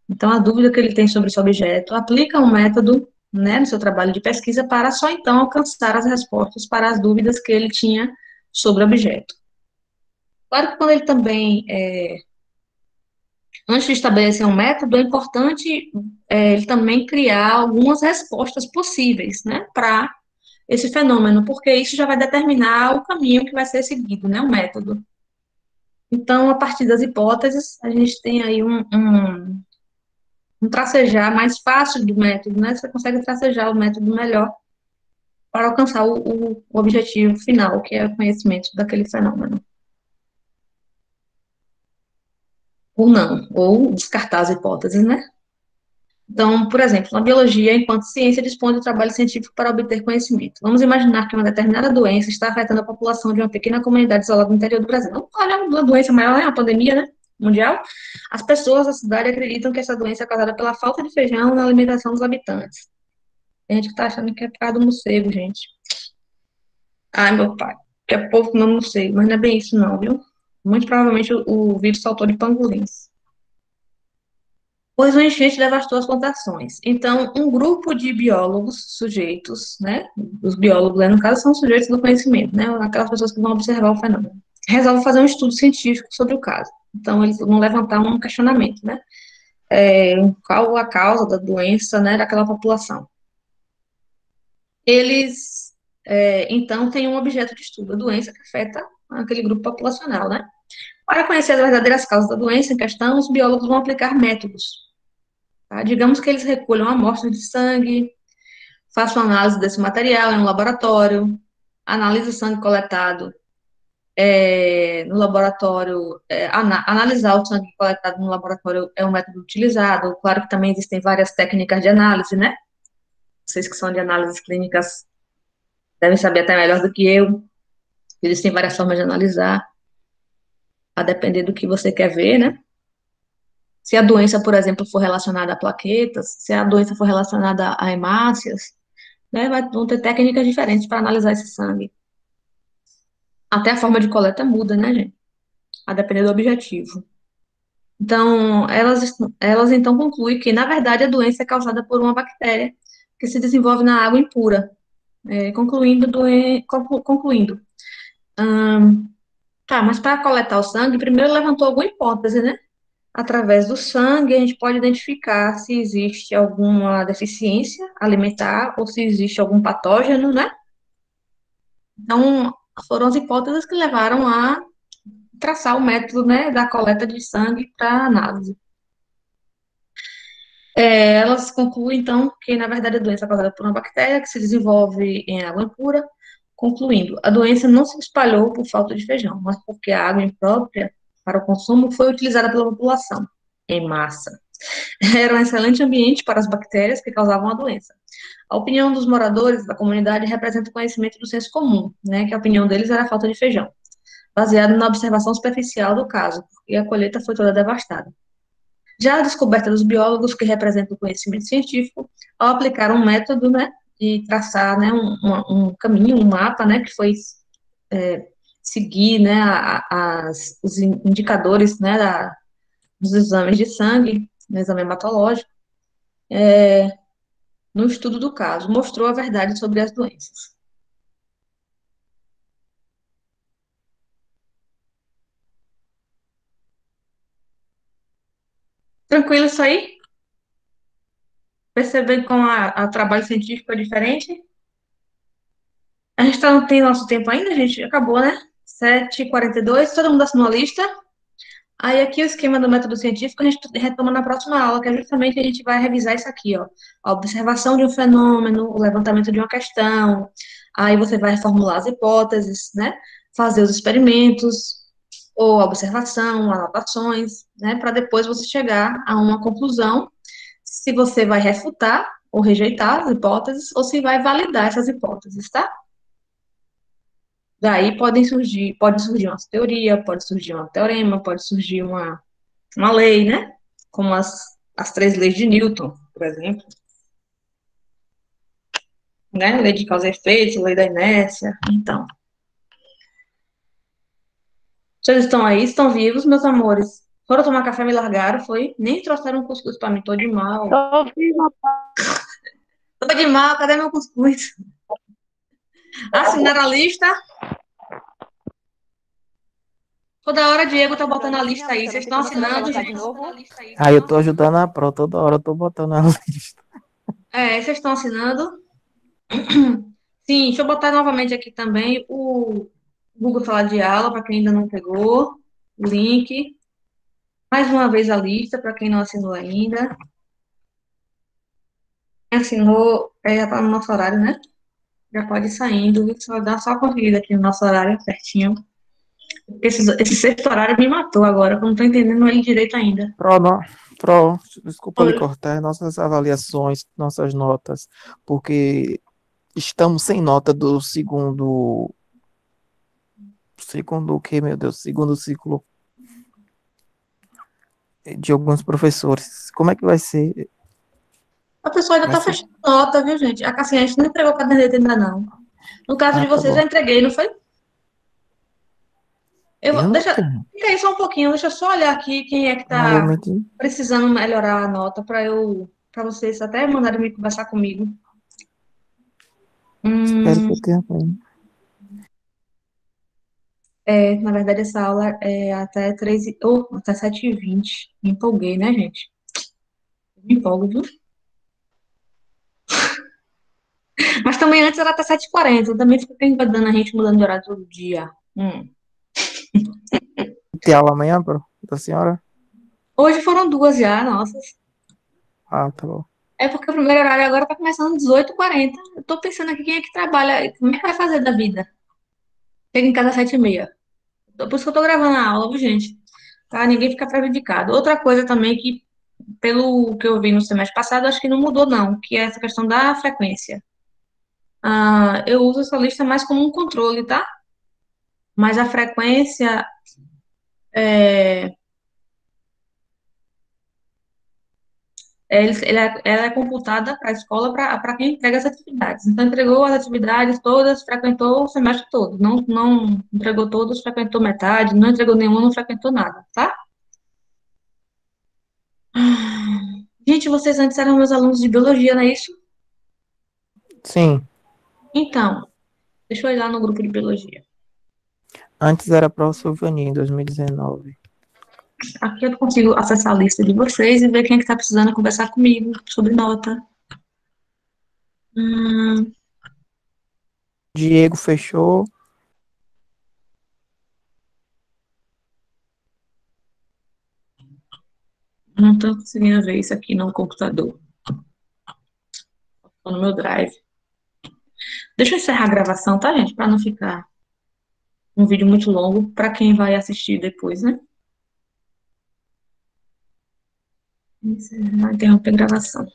Então, a dúvida que ele tem sobre esse objeto, aplica um método, né, no seu trabalho de pesquisa para só então alcançar as respostas para as dúvidas que ele tinha sobre o objeto. Claro que quando ele também antes de estabelecer um método, é importante ele também criar algumas respostas possíveis, né, para esse fenômeno, porque isso já vai determinar o caminho que vai ser seguido, né, o método. Então, a partir das hipóteses, a gente tem aí um tracejar mais fácil do método, né, você consegue tracejar o método melhor para alcançar o objetivo final, que é o conhecimento daquele fenômeno. Ou não, ou descartar as hipóteses, né? Então, por exemplo, na biologia, enquanto ciência, dispõe do trabalho científico para obter conhecimento. Vamos imaginar que uma determinada doença está afetando a população de uma pequena comunidade isolada no interior do Brasil. Olha, uma doença maior, é uma pandemia, né? Mundial. As pessoas da cidade acreditam que essa doença é causada pela falta de feijão na alimentação dos habitantes. Tem gente que está achando que é por causa do morcego, gente. Ai, meu pai, que é povo comendo morcego, mas não é bem isso não, viu? Muito provavelmente o vírus saltou de pangolins. Pois o enchente devastou as plantações. Então, um grupo de biólogos, sujeitos, né? Os biólogos, né, no caso, são sujeitos do conhecimento, né? Aquelas pessoas que vão observar o fenômeno. Resolvem fazer um estudo científico sobre o caso. Então, eles vão levantar um questionamento, né? Qual a causa da doença, né, daquela população? Eles, então, têm um objeto de estudo, a doença que afeta aquele grupo populacional, né? Para conhecer as verdadeiras causas da doença em questão, os biólogos vão aplicar métodos. Tá? Digamos que eles recolham amostras de sangue, façam análise desse material em um laboratório, analise o sangue coletado no laboratório, analisar o sangue coletado no laboratório é um método utilizado. Claro que também existem várias técnicas de análise, né? Vocês que são de análises clínicas devem saber até melhor do que eu. Existem várias formas de analisar, a depender do que você quer ver, né? Se a doença, por exemplo, for relacionada a plaquetas, se a doença for relacionada a hemácias, né, vão ter técnicas diferentes para analisar esse sangue. Até a forma de coleta muda, né, gente? A depender do objetivo. Então, elas então concluem que, na verdade, a doença é causada por uma bactéria que se desenvolve na água impura. Concluindo. Tá, mas para coletar o sangue, primeiro levantou alguma hipótese, né? Através do sangue, a gente pode identificar se existe alguma deficiência alimentar ou se existe algum patógeno, né? Então, foram as hipóteses que levaram a traçar o método, né, da coleta de sangue para análise. Elas concluem, então, que, na verdade, a doença é causada por uma bactéria que se desenvolve em água impura, concluindo, a doença não se espalhou por falta de feijão, mas porque a água imprópria para o consumo foi utilizada pela população, em massa. Era um excelente ambiente para as bactérias que causavam a doença. A opinião dos moradores da comunidade representa o conhecimento do senso comum, né, que a opinião deles era a falta de feijão, baseado na observação superficial do caso, porque a colheita foi toda devastada. Já a descoberta dos biólogos, que representa o conhecimento científico, ao aplicar um método, né, de traçar, né, um caminho, um mapa, né, que foi seguir, né, os indicadores, né, dos exames de sangue, no exame hematológico, no estudo do caso, mostrou a verdade sobre as doenças. Tranquilo isso aí? Percebendo como o trabalho científico é diferente? A gente não tem nosso tempo ainda, gente? Acabou, né? 7h42, todo mundo assinou a lista? Aí aqui o esquema do método científico a gente retoma na próxima aula, que é justamente a gente vai revisar isso aqui, ó. A observação de um fenômeno, o levantamento de uma questão, aí você vai formular as hipóteses, né? Fazer os experimentos, ou a observação, anotações, né? Para depois você chegar a uma conclusão, se você vai refutar ou rejeitar as hipóteses, ou se vai validar essas hipóteses, tá? Daí pode surgir uma teoria, pode surgir um teorema, pode surgir uma lei, né? Como as 3 leis de Newton, por exemplo, né? Lei de causa e efeito, lei da inércia. Então, vocês estão aí, estão vivos, meus amores? Foram tomar café, me largaram, foi? Nem trouxeram um cuscuz pra mim, tô de mal. Tô viva, Tô de mal, cadê meu cuscuz? Assinaram a lista? Toda hora Diego tá botando a lista aí, vocês estão assinando, colocar de gente? novo. Aí eu tô ajudando a Pro, toda hora eu tô botando a lista. Vocês estão assinando? Sim, deixa eu botar novamente aqui também o Google Sala de Aula, para quem ainda não pegou, o link. Mais uma vez a lista, para quem não assinou ainda. Quem assinou, já está no nosso horário, né? Já pode ir saindo, só dá só conferida aqui no nosso horário certinho. Porque esse sexto horário me matou agora, que eu não estou entendendo ele direito ainda. Pro, não, Pro, desculpa lhe Oi. cortar, nossas avaliações, nossas notas, porque estamos sem nota do segundo o que, meu Deus, segundo ciclo de alguns professores. Como é que vai ser? A pessoa ainda Vai está ser... fechando nota, viu, gente? A gente não entregou a caderneta ainda, não. No caso Ah, de tá vocês, bom. eu entreguei, não foi? Eu não Deixa, tenho. fica aí só um pouquinho, deixa eu só olhar aqui quem é que Não vou tá mentir. precisando melhorar a nota para vocês até mandarem me conversar comigo. Espero que Hum, eu tenha ganho. na verdade, essa aula é até 7h20. Me empolguei, né, gente? Me empolgo, viu? Mas também antes era até 7h40, também fica dando a gente mudando de horário todo dia. Tem aula amanhã, Pro, da senhora? Hoje foram 2 já, nossa. Ah, tá bom. É porque o primeiro horário agora tá começando às 18h40. Eu tô pensando aqui quem é que trabalha, como é que vai fazer da vida? Chega em casa às 7h30. Por isso que eu tô gravando a aula, viu, gente? Tá? Ninguém fica prejudicado. Outra coisa também que, pelo que eu vi no semestre passado, acho que não mudou, não, que é essa questão da frequência. Eu uso essa lista mais como um controle, tá? Mas a frequência é, ela é computada para a escola para quem entrega as atividades. Então, entregou as atividades todas, frequentou o semestre todo. Não entregou todas, frequentou metade. Não entregou nenhuma, não frequentou nada, tá? Gente, vocês antes eram meus alunos de biologia, não é isso? Sim, Então, deixa eu ir lá no grupo de biologia. antes era Pro Silvania, em 2019. Aqui eu consigo acessar a lista de vocês e ver quem é que está precisando conversar comigo sobre nota. Hum, Diego fechou. não estou conseguindo ver isso aqui no computador. Estou no meu drive. Deixa eu encerrar a gravação, tá, gente? Para não ficar um vídeo muito longo para quem vai assistir depois, né? Encerrar, interromper a gravação.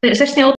Vocês têm